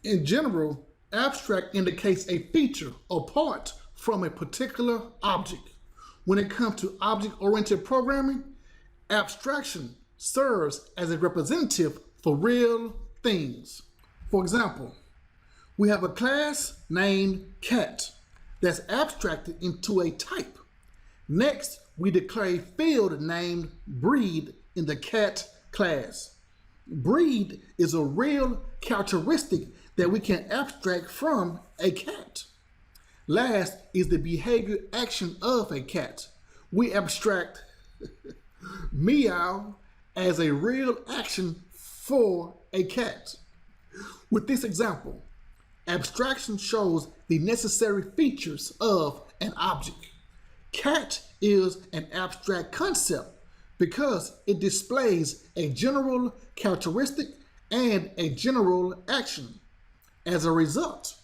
In general, abstract indicates a feature or part from a particular object. When it comes to object-oriented programming, abstraction serves as a representative for real things. For example, we have a class named cat that's abstracted into a type. Next, we declare a field named breed in the cat class. Breed is a real characteristic that we can abstract from a cat. Last is the behavior action of a cat. We abstract meow as a real action for a cat. With this example, abstraction shows the necessary features of an object. Cat is an abstract concept because it displays a general characteristic and a general action. As a result,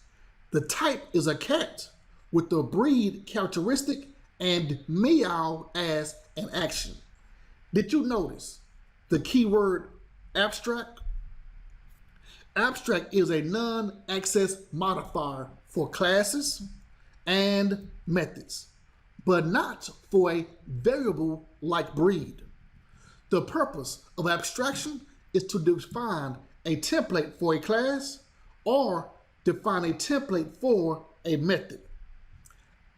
the type is a cat with the breed characteristic and meow as an action. Did you notice the keyword abstract? Abstract is a non-access modifier for classes and methods, but not for a variable like breed. The purpose of abstraction is to define a template for a class or define a template for a method.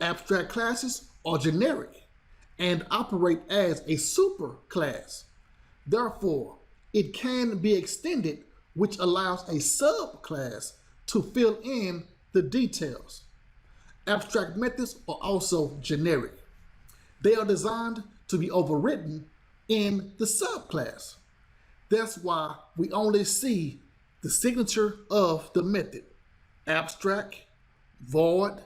Abstract classes are generic and operate as a superclass. Therefore, it can be extended, which allows a subclass to fill in the details. Abstract methods are also generic. They are designed to be overwritten in the subclass. That's why we only see the signature of the method: abstract, void,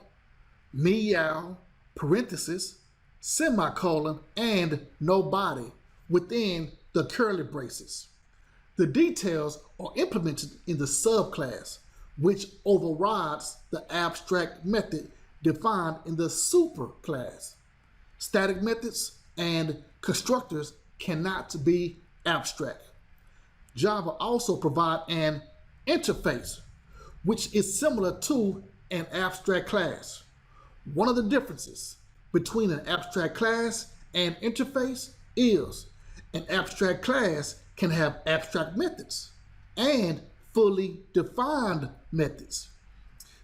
meow, parenthesis, semicolon, and nobody within the curly braces. The details are implemented in the subclass, which overrides the abstract method defined in the superclass. Static methods and constructors cannot be abstract. Java also provides an interface, which is similar to an abstract class. One of the differences between an abstract class and interface is an abstract class can have abstract methods and fully defined methods.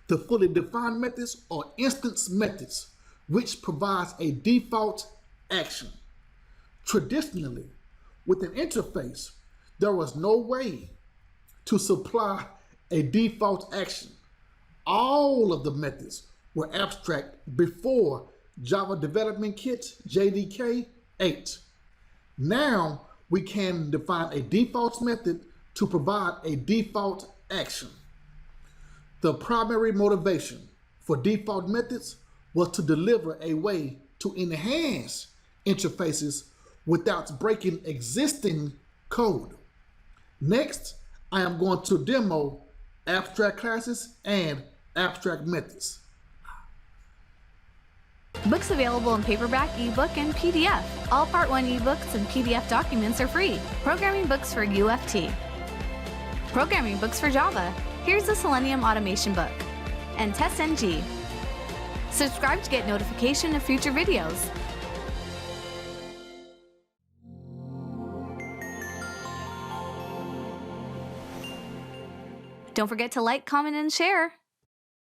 The fully defined methods are instance methods, which provides a default action. Traditionally, with an interface, there was no way to supply a default action. All of the methods were abstract before Java Development Kit JDK 8. Now we can define a default method to provide a default action. The primary motivation for default methods was to deliver a way to enhance interfaces without breaking existing code. Next, I am going to demo abstract classes and abstract methods. Books available in paperback, ebook, and PDF. All Part 1 ebooks and PDF documents are free. Programming books for UFT. Programming books for Java. Here's the Selenium Automation book. And TestNG. Subscribe to get notification of future videos. Don't forget to like, comment, and share.